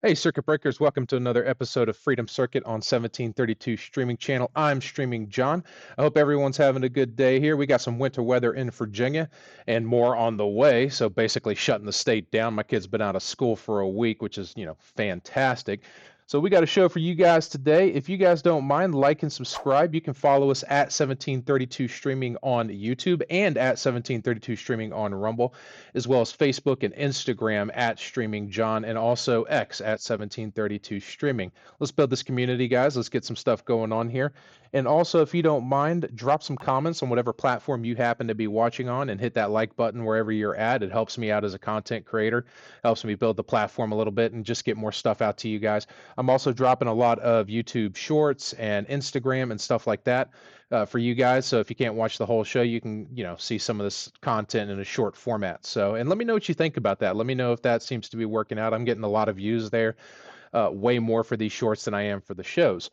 Hey, Circuit Breakers, welcome to another episode of Freedom Circuit on 1732 Streaming Channel. I'm Streaming John. I hope everyone's having a good day here. We got some winter weather in Virginia and more on the way. So basically shutting the state down. My kid's been out of school for a week, which is, fantastic. So we got a show for you guys today. If you guys don't mind, like and subscribe. You can follow us at 1732 Streaming on YouTube and at 1732 Streaming on Rumble, as well as Facebook and Instagram at Streaming John, and also X at 1732 Streaming. Let's build this community, guys. Let's get some stuff going on here. And also, if you don't mind, drop some comments on whatever platform you happen to be watching on and hit that like button wherever you're at. It helps me out as a content creator, helps me build the platform a little bit and just get more stuff out to you guys. I'm also dropping a lot of YouTube shorts and Instagram and stuff like that for you guys. So if you can't watch the whole show, you can, see some of this content in a short format. So, and let me know what you think about that. Let me know if that seems to be working out. I'm getting a lot of views there, way more for these shorts than I am for the shows.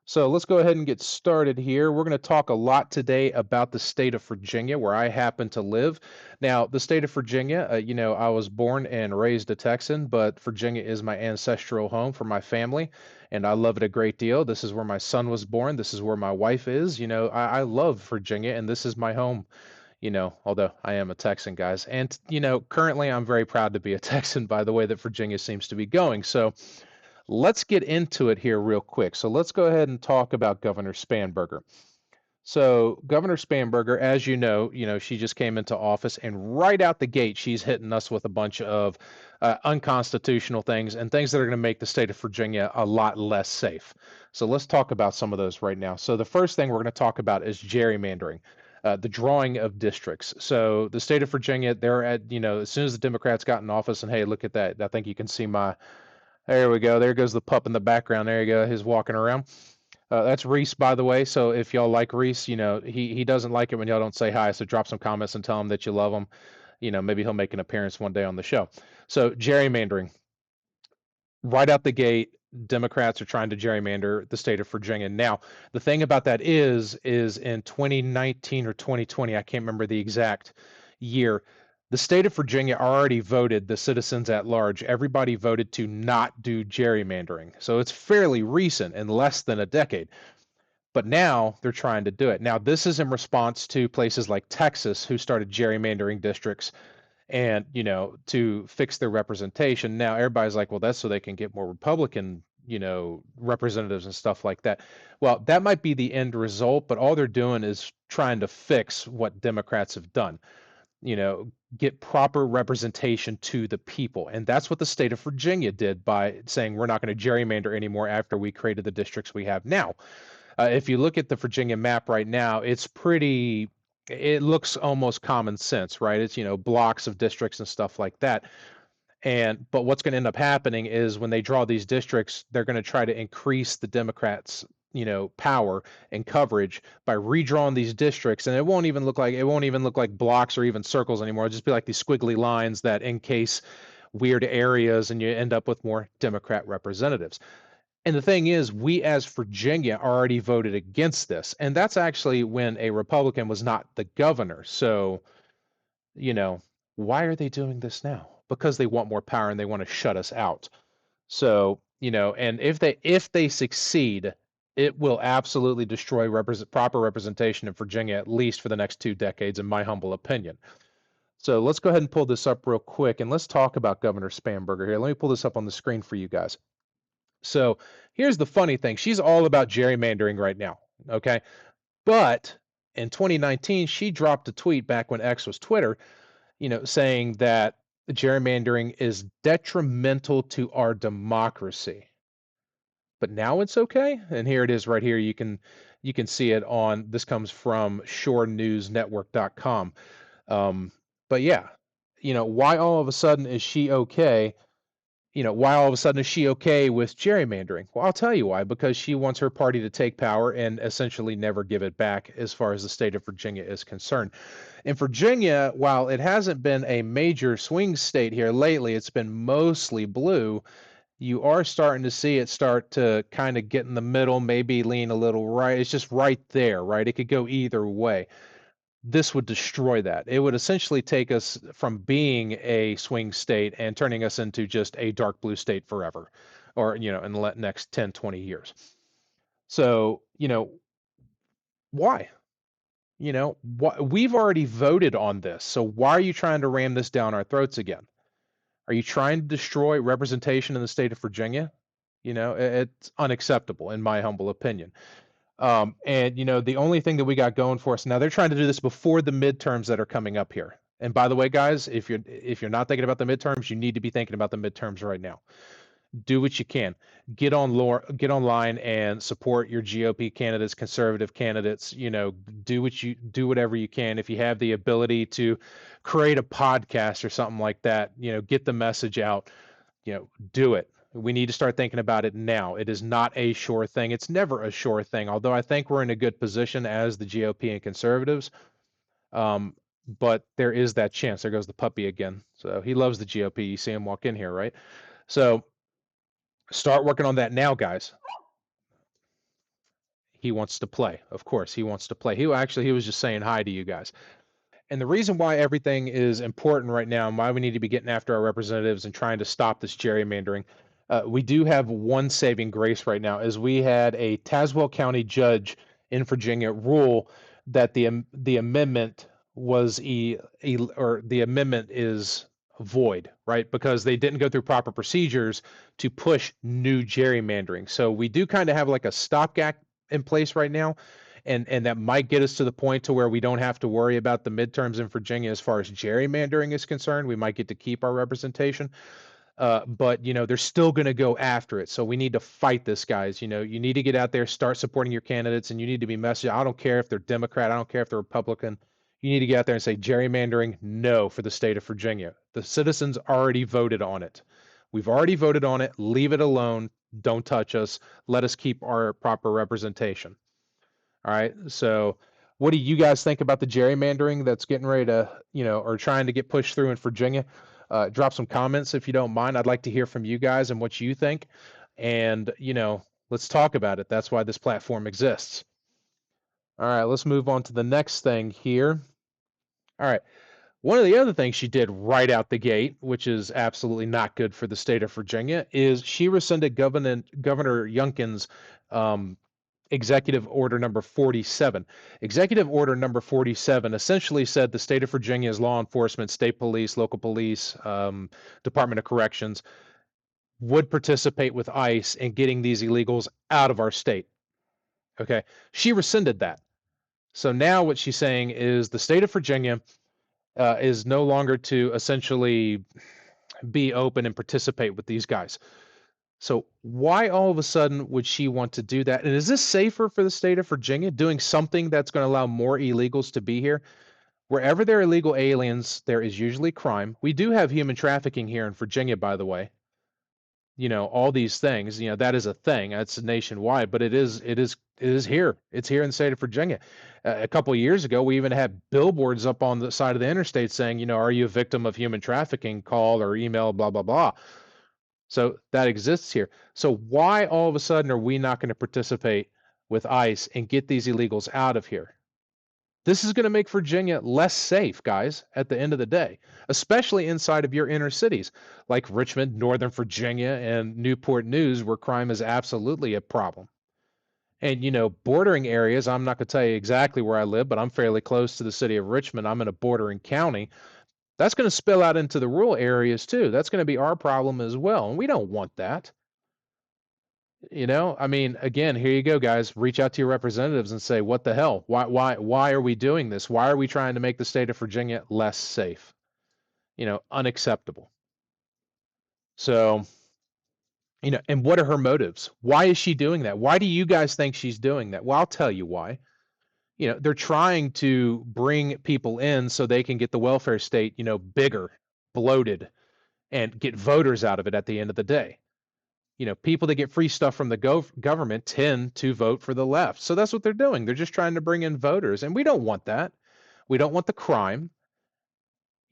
So let's go ahead and get started here. We're going to talk a lot today about the state of Virginia, where I happen to live. Now, the state of Virginia, I was born and raised a Texan, but Virginia is my ancestral home for my family, and I love it a great deal. This is where my son was born. This is where my wife is. I love Virginia, and this is my home. Although I am a Texan, guys. And, currently I'm very proud to be a Texan by the way that Virginia seems to be going. So, let's get into it here real quick. So let's go ahead and talk about Governor Spanberger. So Governor Spanberger, as she just came into office, and right out the gate, she's hitting us with a bunch of unconstitutional things and things that are going to make the state of Virginia a lot less safe. So let's talk about some of those right now. So the first thing we're going to talk about is gerrymandering. The drawing of districts. So the state of Virginia, they're at, as soon as the Democrats got in office, and hey, look at that. I think you can see there we go. There goes the pup in the background. There you go. He's walking around. That's Reese, by the way. So if y'all like Reese, he doesn't like it when y'all don't say hi. So drop some comments and tell him that you love him. Maybe he'll make an appearance one day on the show. So gerrymandering, right out the gate, Democrats are trying to gerrymander the state of Virginia. Now, the thing about that is in 2019 or 2020, I can't remember the exact year, the state of Virginia already voted, the citizens at large, everybody voted to not do gerrymandering. So it's fairly recent, in less than a decade. But now they're trying to do it. Now, this is in response to places like Texas, who started gerrymandering districts and to fix their representation. Now everybody's like, well, that's so they can get more Republican representatives and stuff like that. Well, that might be the end result, but all they're doing is trying to fix what Democrats have done, get proper representation to the people. And that's what the state of Virginia did by saying we're not going to gerrymander anymore after we created the districts we have now. If you look at the Virginia map right now, it looks almost common sense, right? It's, blocks of districts and stuff like that. But what's going to end up happening is when they draw these districts, they're going to try to increase the Democrats, power and coverage by redrawing these districts. And it won't even look like blocks or even circles anymore. It'll just be like these squiggly lines that encase weird areas, and you end up with more Democrat representatives. And the thing is, we as Virginia already voted against this. And that's actually when a Republican was not the governor. So, you know, why are they doing this now? Because they want more power and they want to shut us out. So, and if they succeed, it will absolutely destroy proper representation in Virginia, at least for the next 2 decades, in my humble opinion. So let's go ahead and pull this up real quick and let's talk about Governor Spanberger here. Let me pull this up on the screen for you guys. So here's the funny thing. She's all about gerrymandering right now. Okay. But in 2019, she dropped a tweet back when X was Twitter, saying that gerrymandering is detrimental to our democracy. But now it's okay. And here it is right here. You can see it on, this comes from shorenewsnetwork.com. But yeah, why all of a sudden is she okay? Why all of a sudden is she okay with gerrymandering? Well, I'll tell you why. Because she wants her party to take power and essentially never give it back as far as the state of Virginia is concerned. In Virginia, while it hasn't been a major swing state here lately, it's been mostly blue. You are starting to see it start to kind of get in the middle, maybe lean a little right. It's just right there, right? It could go either way. this would destroy that. It would essentially take us from being a swing state and turning us into just a dark blue state forever, or, in the next 10, 20 years. So, why? We've already voted on this. So why are you trying to ram this down our throats again? Are you trying to destroy representation in the state of Virginia? It's unacceptable in my humble opinion. And the only thing that we got going for us now, they're trying to do this before the midterms that are coming up here. And by the way, guys, if you're not thinking about the midterms, you need to be thinking about the midterms right now. Do what you can. Get online and support your GOP candidates, conservative candidates. Do whatever you can. If you have the ability to create a podcast or something like that, get the message out. Do it. We need to start thinking about it now. It is not a sure thing. It's never a sure thing, although I think we're in a good position as the GOP and conservatives. But there is that chance. There goes the puppy again. So he loves the GOP. You see him walk in here, right? So start working on that now, guys. He wants to play. Of course, he wants to play. He was just saying hi to you guys. And the reason why everything is important right now and why we need to be getting after our representatives and trying to stop this gerrymandering, we do have one saving grace right now, is we had a Tazewell County judge in Virginia rule that the amendment the amendment is void, right? Because they didn't go through proper procedures to push new gerrymandering. So we do kind of have like a stopgap in place right now, and that might get us to the point to where we don't have to worry about the midterms in Virginia as far as gerrymandering is concerned. We might get to keep our representation. But they're still going to go after it. So we need to fight this, guys. You need to get out there, start supporting your candidates, and you need to be messaging. I don't care if they're Democrat, I don't care if they're Republican. You need to get out there and say gerrymandering, no, for the state of Virginia. The citizens already voted on it. We've already voted on it. Leave it alone. Don't touch us. Let us keep our proper representation. All right. So what do you guys think about the gerrymandering that's getting ready to, or trying to get pushed through in Virginia? Drop some comments if you don't mind. I'd like to hear from you guys and what you think. And, let's talk about it. That's why this platform exists. All right, let's move on to the next thing here. All right. One of the other things she did right out the gate, which is absolutely not good for the state of Virginia, is she rescinded Governor Youngkin's Executive Order number 47. Executive Order number 47 essentially said the state of Virginia's law enforcement, state police, local police, Department of Corrections would participate with ICE in getting these illegals out of our state. Okay. She rescinded that. So now what she's saying is the state of Virginia is no longer to essentially be open and participate with these guys. So why all of a sudden would she want to do that? And is this safer for the state of Virginia, doing something that's going to allow more illegals to be here? Wherever there are illegal aliens, there is usually crime. We do have human trafficking here in Virginia, by the way. All these things, that is a thing. That's nationwide, but it is here. It's here in the state of Virginia. A couple of years ago, we even had billboards up on the side of the interstate saying, are you a victim of human trafficking? Call or email, blah, blah, blah. So that exists here. So why all of a sudden are we not going to participate with ICE and get these illegals out of here? This is going to make Virginia less safe, guys, at the end of the day, especially inside of your inner cities like Richmond, Northern Virginia, and Newport News, where crime is absolutely a problem. And, bordering areas, I'm not going to tell you exactly where I live, but I'm fairly close to the city of Richmond. I'm in a bordering county. That's going to spill out into the rural areas too. That's going to be our problem as well. And we don't want that. I mean, again, here you go, guys. Reach out to your representatives and say, what the hell? Why are we doing this? Why are we trying to make the state of Virginia less safe? Unacceptable. So, and what are her motives? Why is she doing that? Why do you guys think she's doing that? Well, I'll tell you why. They're trying to bring people in so they can get the welfare state, bigger, bloated, and get voters out of it at the end of the day. People that get free stuff from the government tend to vote for the left. So that's what they're doing. They're just trying to bring in voters, and we don't want that. We don't want the crime.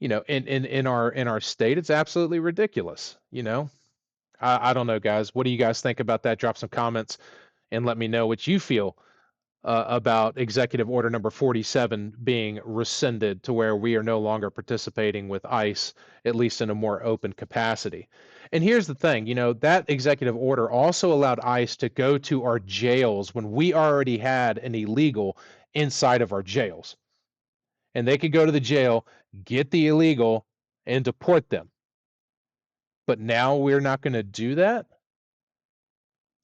In our state, it's absolutely ridiculous. I don't know, guys. What do you guys think about that? Drop some comments and let me know what you feel about Executive Order number 47 being rescinded to where we are no longer participating with ICE, at least in a more open capacity. And here's the thing, that executive order also allowed ICE to go to our jails when we already had an illegal inside of our jails. And they could go to the jail, get the illegal, and deport them. But now we're not going to do that?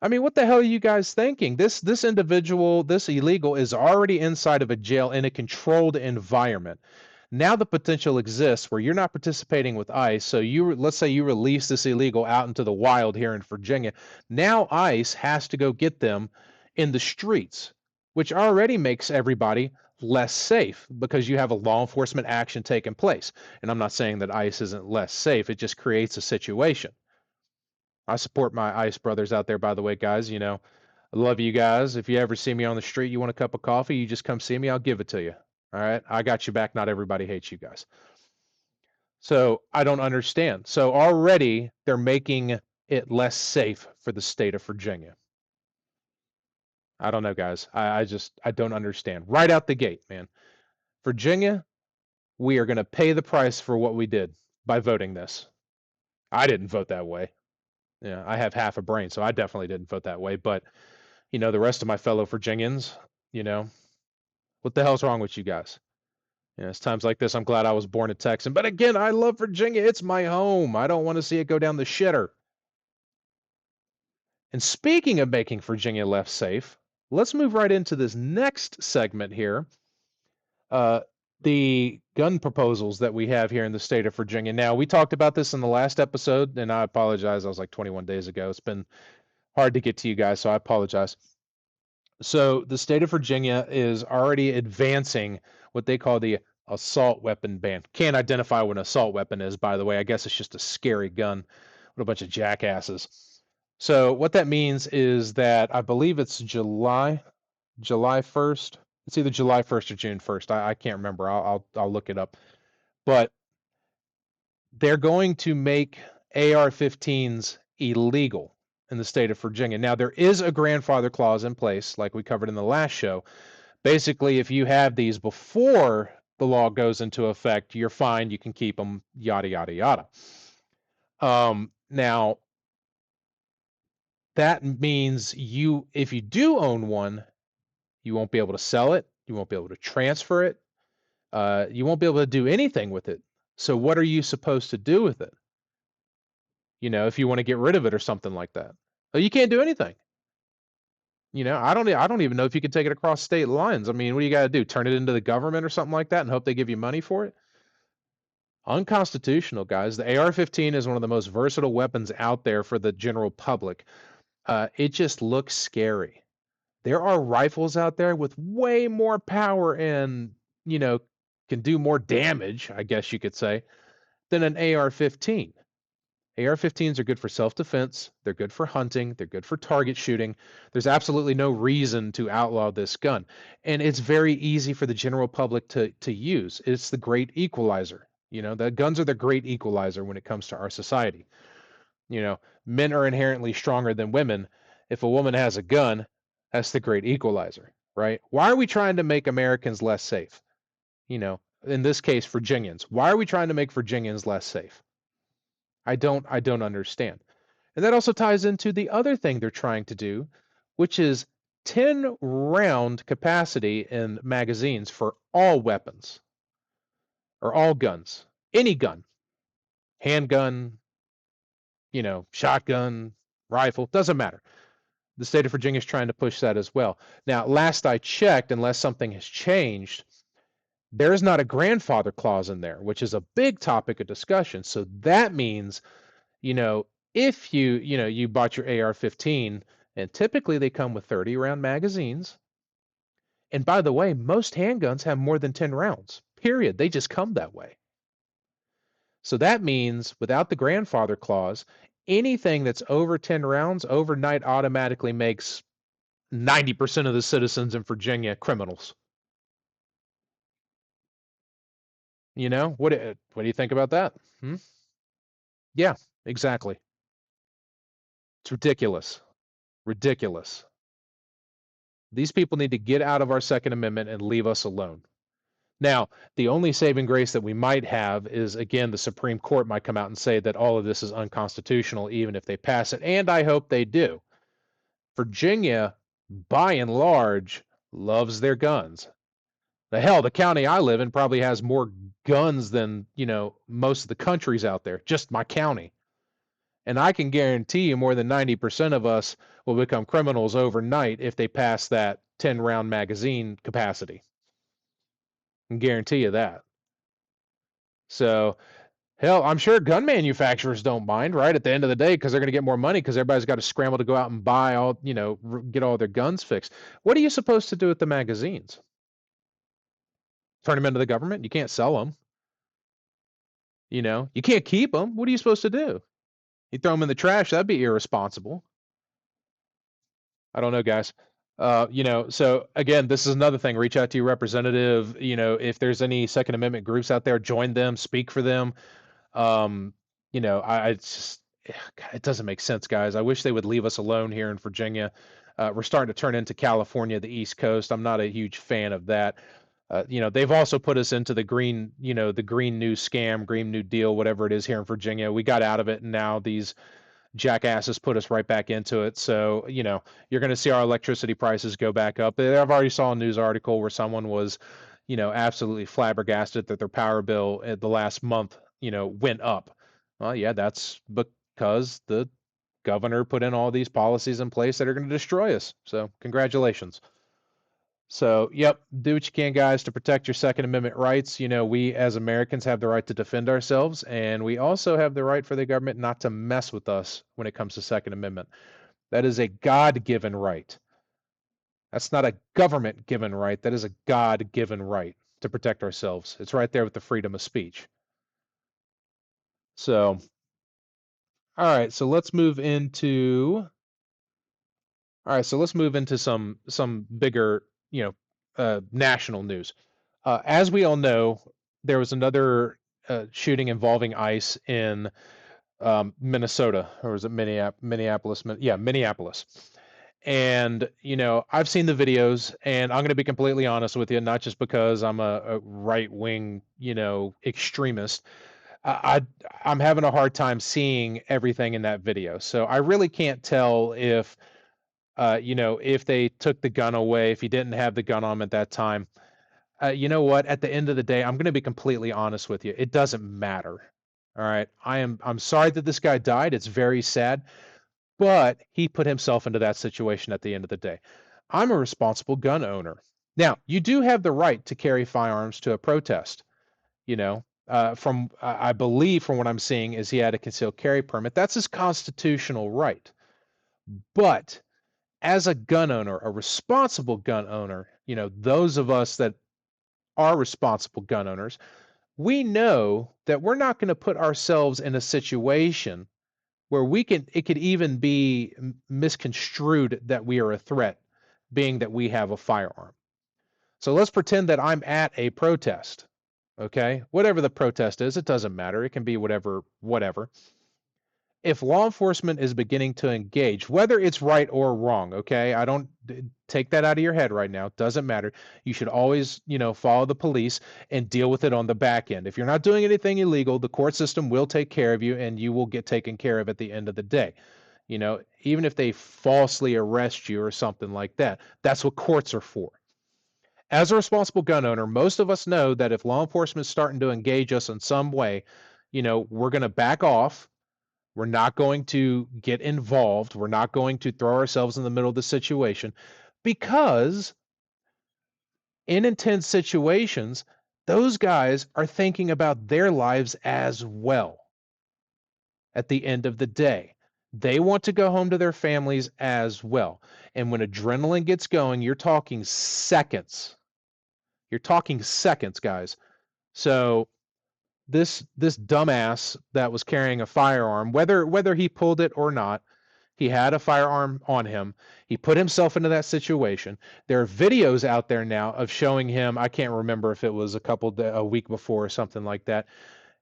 I mean, what the hell are you guys thinking? This individual, this illegal is already inside of a jail in a controlled environment. Now the potential exists where you're not participating with ICE. So let's say you release this illegal out into the wild here in Virginia. Now ICE has to go get them in the streets, which already makes everybody less safe because you have a law enforcement action taking place. And I'm not saying that ICE isn't less safe. It just creates a situation. I support my ICE brothers out there, by the way, guys. I love you guys. If you ever see me on the street, you want a cup of coffee, you just come see me. I'll give it to you. All right. I got you back. Not everybody hates you guys. So I don't understand. So already they're making it less safe for the state of Virginia. I don't know, guys. I don't understand. Right out the gate, man. Virginia, we are going to pay the price for what we did by voting this. I didn't vote that way. Yeah, I have half a brain, so I definitely didn't vote that way. But the rest of my fellow Virginians, you know, what the hell's wrong with you guys? It's times like this I'm glad I was born a Texan. But again, I love Virginia. It's my home. I don't want to see it go down the shitter. And speaking of making Virginia less safe, let's move right into this next segment here. The gun proposals that we have here in the state of Virginia. Now, we talked about this in the last episode, and I apologize. I was like 21 days ago. It's been hard to get to you guys, so I apologize. So the state of Virginia is already advancing what they call the assault weapon ban. Can't identify what an assault weapon is, by the way. I guess it's just a scary gun with a bunch of jackasses. So what that means is that I believe it's July 1st. It's either July 1st or June 1st. I can't remember. I'll look it up. But they're going to make AR-15s illegal in the state of Virginia. Now, there is a grandfather clause in place, like we covered in the last show. Basically, if you have these before the law goes into effect, you're fine. You can keep them, yada, yada, yada. Now, that means if you do own one, you won't be able to sell it. You won't be able to transfer it. You won't be able to do anything with it. So what are you supposed to do with it? If you want to get rid of it or something like that. Oh, you can't do anything. I don't even know if you can take it across state lines. I mean, what do you got to do? Turn it into the government or something like that and hope they give you money for it? Unconstitutional, guys. The AR-15 is one of the most versatile weapons out there for the general public. It just looks scary. There are rifles out there with way more power and, can do more damage, I guess you could say, than an AR-15. AR-15s are good for self-defense. They're good for hunting. They're good for target shooting. There's absolutely no reason to outlaw this gun. And it's very easy for the general public to use. It's the great equalizer. The guns are the great equalizer when it comes to our society. Men are inherently stronger than women. If a woman has a gun, that's the great equalizer, right? Why are we trying to make Americans less safe? In this case, Virginians. Why are we trying to make Virginians less safe? I don't understand. And that also ties into the other thing they're trying to do, which is 10 round capacity in magazines for all weapons or all guns, any gun, handgun, shotgun, rifle, doesn't matter. The state of Virginia is trying to push that as well. Now, last I checked, unless something has changed, there is not a grandfather clause in there, which is a big topic of discussion. So that means, if you bought your AR-15, and typically they come with 30 round magazines. And by the way, most handguns have more than 10 rounds, period. They just come that way. So that means without the grandfather clause, anything that's over 10 rounds overnight automatically makes 90% of the citizens in Virginia criminals. What do you think about that? Yeah, exactly. It's ridiculous. Ridiculous. These people need to get out of our Second Amendment and leave us alone. Now, the only saving grace that we might have is, again, the Supreme Court might come out and say that all of this is unconstitutional, even if they pass it, and I hope they do. Virginia, by and large, loves their guns. The hell, the county I live in probably has more guns than, most of the countries out there, just my county. And I can guarantee you more than 90% of us will become criminals overnight if they pass that 10-round magazine capacity. I can guarantee you that. So, hell, I'm sure gun manufacturers don't mind, right? At the end of the day, because they're going to get more money because everybody's got to scramble to go out and buy all, get all their guns fixed. What are you supposed to do with the magazines? Turn them into the government? You can't sell them. You can't keep them. What are you supposed to do? You throw them in the trash, that'd be irresponsible. I don't know, guys. So again, this is another thing. Reach out to your representative. If there's any Second Amendment groups out there, join them, speak for them. It's just, God, it doesn't make sense, guys. I wish they would leave us alone here in Virginia. We're starting to turn into California, the East Coast. I'm not a huge fan of that. They've also put us into the green, the Green New scam, Green New Deal, whatever it is here in Virginia. We got out of it, and now these jackasses put us right back into it. So, you're going to see our electricity prices go back up. I've already saw a news article where someone was, absolutely flabbergasted that their power bill at the last month, went up. Well, yeah, that's because the governor put in all these policies in place that are going to destroy us. So, congratulations. So, yep, do what you can, guys, to protect your Second Amendment rights. We as Americans have the right to defend ourselves, and we also have the right for the government not to mess with us when it comes to Second Amendment. That is a God-given right. That's not a government-given right. That is a God-given right to protect ourselves. It's right there with the freedom of speech. So, all right, so let's move into some bigger, national news. As we all know, there was another shooting involving ICE in Minnesota, or was it Minneapolis? Yeah, Minneapolis. And I've seen the videos, and I'm going to be completely honest with you, not just because I'm a right-wing, extremist. I'm having a hard time seeing everything in that video, so I really can't tell if they took the gun away, if he didn't have the gun on him at that time. You know what? At the end of the day, I'm going to be completely honest with you. It doesn't matter. All right. I'm sorry that this guy died. It's very sad, but he put himself into that situation at the end of the day. I'm a responsible gun owner. Now, you do have the right to carry firearms to a protest. I believe from what I'm seeing is he had a concealed carry permit. That's his constitutional right. But as a gun owner, a responsible gun owner, those of us that are responsible gun owners, we know that we're not going to put ourselves in a situation where it could even be misconstrued that we are a threat, being that we have a firearm. So let's pretend that I'm at a protest. Okay, whatever the protest is, it doesn't matter. It can be whatever. If law enforcement is beginning to engage, whether it's right or wrong, okay, I don't take that out of your head right now. It doesn't matter. You should always, follow the police and deal with it on the back end. If you're not doing anything illegal, the court system will take care of you and you will get taken care of at the end of the day. Even if they falsely arrest you or something like that, that's what courts are for. As a responsible gun owner, most of us know that if law enforcement is starting to engage us in some way, we're going to back off. We're not going to get involved. We're not going to throw ourselves in the middle of the situation because in intense situations, those guys are thinking about their lives as well. At the end of the day, they want to go home to their families as well. And when adrenaline gets going, you're talking seconds. You're talking seconds, guys. So this dumbass that was carrying a firearm, whether he pulled it or not, he had a firearm on him. He put himself into that situation. There are videos out there now of showing him. I can't remember if it was a week before or something like that.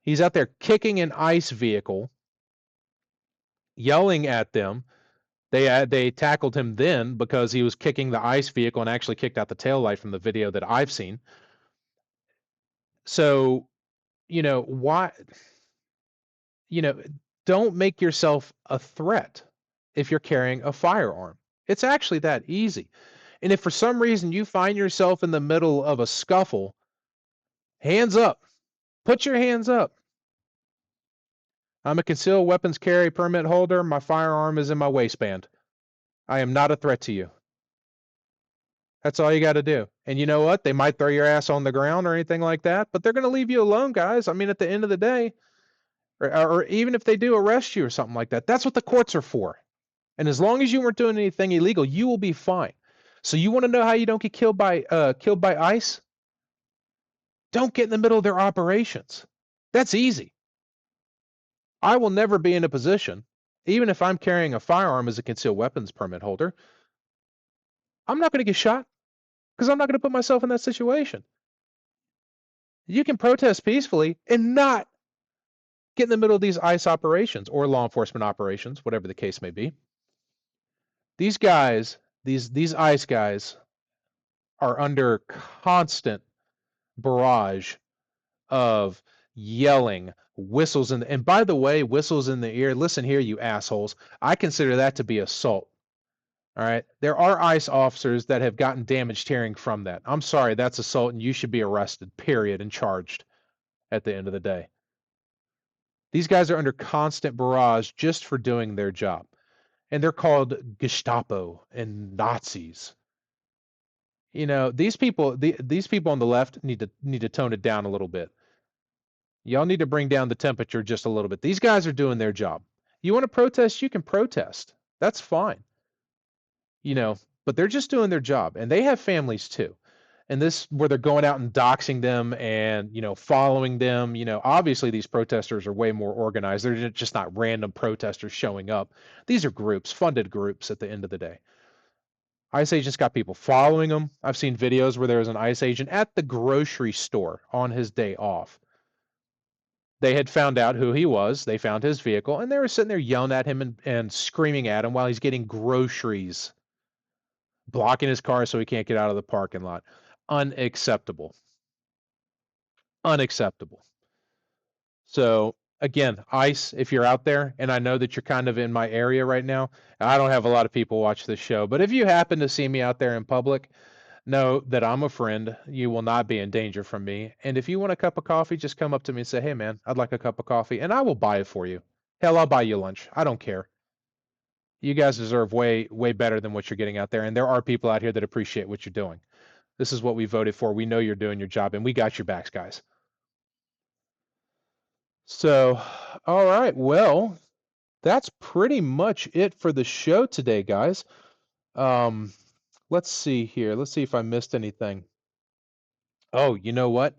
He's out there kicking an ICE vehicle, yelling at them, They tackled him then because he was kicking the ICE vehicle and actually kicked out the taillight from the video that I've seen. So, why, you know, don't make yourself a threat if you're carrying a firearm. It's actually that easy. And if for some reason you find yourself in the middle of a scuffle, hands up. Put your hands up. I'm a concealed weapons carry permit holder. My firearm is in my waistband. I am not a threat to you. That's all you got to do. And you know what? They might throw your ass on the ground or anything like that, but they're going to leave you alone, guys. I mean, at the end of the day, or even if they do arrest you or something like that, that's what the courts are for. And as long as you weren't doing anything illegal, you will be fine. So you want to know how you don't get killed by ICE? Don't get in the middle of their operations. That's easy. I will never be in a position, even if I'm carrying a firearm as a concealed weapons permit holder, I'm not going to get shot because I'm not going to put myself in that situation. You can protest peacefully and not get in the middle of these ICE operations or law enforcement operations, whatever the case may be. These guys, these ICE guys, are under constant barrage of yelling, whistles and by the way, whistles in the ear. Listen here, you assholes. I consider that to be assault. All right. There are ICE officers that have gotten damaged hearing from that. I'm sorry, that's assault and you should be arrested, period, and charged at the end of the day. These guys are under constant barrage just for doing their job. And they're called Gestapo and Nazis. These people on the left need to tone it down a little bit. Y'all need to bring down the temperature just a little bit. These guys are doing their job. You want to protest, you can protest. That's fine. But they're just doing their job and they have families too. And this where they're going out and doxing them and, following them. Obviously these protesters are way more organized. They're just not random protesters showing up. These are groups, funded groups at the end of the day. ICE agents got people following them. I've seen videos where there was an ICE agent at the grocery store on his day off. They had found out who he was. They found his vehicle, and they were sitting there yelling at him and screaming at him while he's getting groceries, blocking his car so he can't get out of the parking lot. Unacceptable. Unacceptable. So, again, ICE, if you're out there, and I know that you're kind of in my area right now, I don't have a lot of people watch this show, but if you happen to see me out there in public, know that I'm a friend. You will not be in danger from me. And if you want a cup of coffee, just come up to me and say, hey, man, I'd like a cup of coffee, and I will buy it for you. Hell, I'll buy you lunch. I don't care. You guys deserve way, way better than what you're getting out there. And there are people out here that appreciate what you're doing. This is what we voted for. We know you're doing your job, and we got your backs, guys. So, all right. Well, that's pretty much it for the show today, guys. Let's see here. Let's see if I missed anything. Oh, you know what?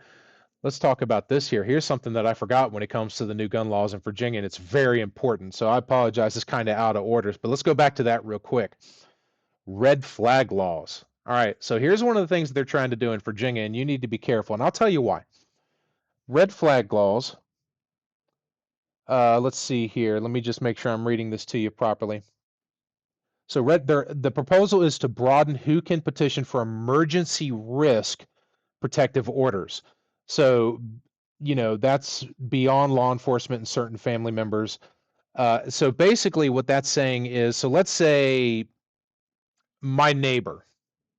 Let's talk about this here. Here's something that I forgot when it comes to the new gun laws in Virginia, and it's very important. So I apologize, it's kind of out of order, but let's go back to that real quick. Red flag laws. All right, so here's one of the things that they're trying to do in Virginia, and you need to be careful, and I'll tell you why. Red flag laws. Let's see here. Let me just make sure I'm reading this to you properly. So the proposal is to broaden who can petition for emergency risk protective orders. So, that's beyond law enforcement and certain family members. So basically what that's saying is, so let's say my neighbor,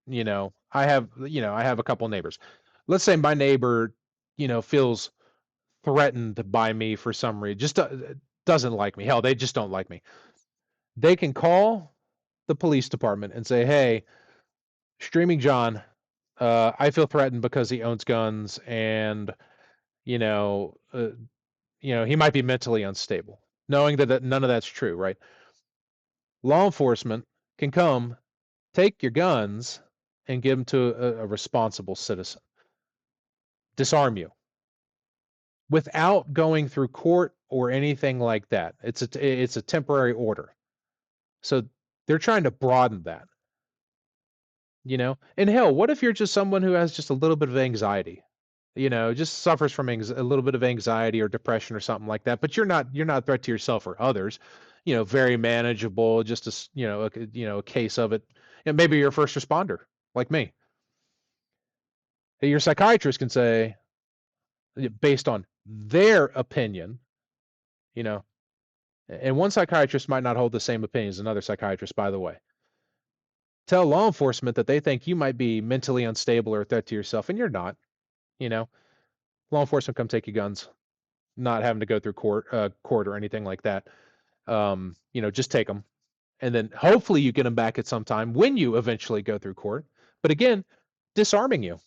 I have a couple neighbors. Let's say my neighbor, feels threatened by me for some reason, just doesn't like me. Hell, they just don't like me. They can call the police department and say, hey, Streaming John, I feel threatened because he owns guns and you know, uh, he might be mentally unstable, knowing that none of that's true, right? Law enforcement can come, take your guns, and give them to a responsible citizen, disarm you without going through court or anything like that. It's a temporary order. So they're trying to broaden that, And hell, what if you're just someone who has just a little bit of anxiety? Just suffers from a little bit of anxiety or depression or something like that, but you're not a threat to yourself or others. very manageable, just a case of it. Maybe you're a first responder like me. Your psychiatrist can say, based on their opinion, you know, and one psychiatrist might not hold the same opinion as another psychiatrist, by the way. Tell law enforcement that they think you might be mentally unstable or a threat to yourself, and you're not. You know, law enforcement come take your guns, not having to go through court or anything like that. Just take them, and then hopefully you get them back at some time when you eventually go through court. But again, disarming you,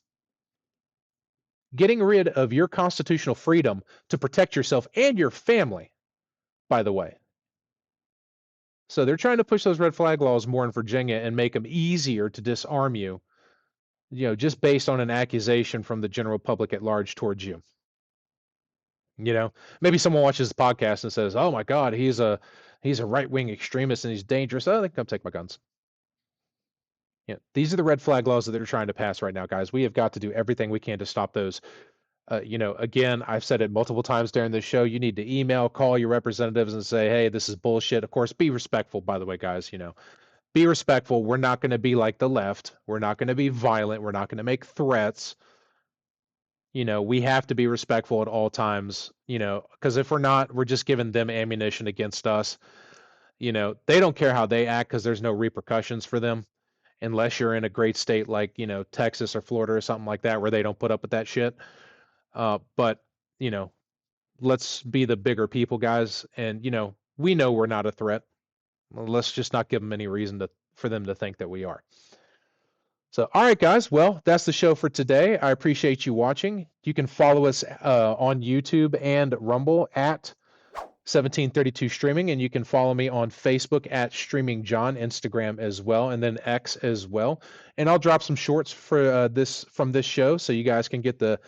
getting rid of your constitutional freedom to protect yourself and your family, by the way. So they're trying to push those red flag laws more in Virginia and make them easier to disarm you, just based on an accusation from the general public at large towards you. Maybe someone watches this podcast and says, "Oh my God, he's a right-wing extremist and he's dangerous." Oh, they come take my guns. These are the red flag laws that they're trying to pass right now, guys. We have got to do everything we can to stop those. Again, I've said it multiple times during this show. You need to email, call your representatives and say, "Hey, this is bullshit." Of course, be respectful, by the way, guys. Be respectful. We're not going to be like the left. We're not going to be violent. We're not going to make threats. We have to be respectful at all times, because if we're not, we're just giving them ammunition against us. They don't care how they act because there's no repercussions for them unless you're in a great state like, Texas or Florida or something like that where they don't put up with that shit. But, let's be the bigger people, guys. And, we know we're not a threat. Let's just not give them any reason for them to think that we are. So, all right, guys. Well, that's the show for today. I appreciate you watching. You can follow us on YouTube and Rumble at 1732 Streaming, and you can follow me on Facebook at Streaming John, Instagram as well, and then X as well. And I'll drop some shorts for from this show, so you guys can get the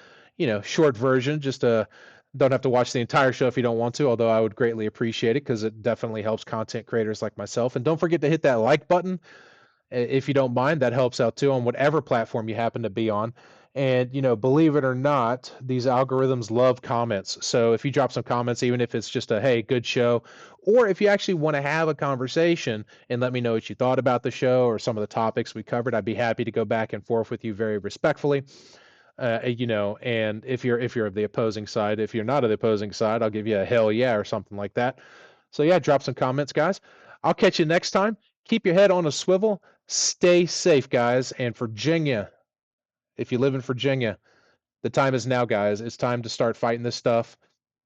short version. Just don't have to watch the entire show if you don't want to, although I would greatly appreciate it because it definitely helps content creators like myself. And don't forget to hit that like button if you don't mind. That helps out too on whatever platform you happen to be on. And believe it or not, these algorithms love comments. So if you drop some comments, even if it's just a hey, good show, or if you actually want to have a conversation and let me know what you thought about the show or some of the topics we covered, I'd be happy to go back and forth with you very respectfully. And if you're of the opposing side, if you're not of the opposing side, I'll give you a hell yeah or something like that. So yeah, drop some comments, guys. I'll catch you next time. Keep your head on a swivel. Stay safe, guys. And Virginia, if you live in Virginia, the time is now, guys. It's time to start fighting this stuff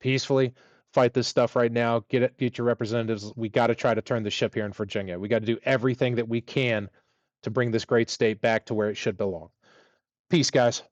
peacefully. Fight this stuff right now. Get your representatives. We got to try to turn the ship here in Virginia. We got to do everything that we can to bring this great state back to where it should belong. Peace, guys.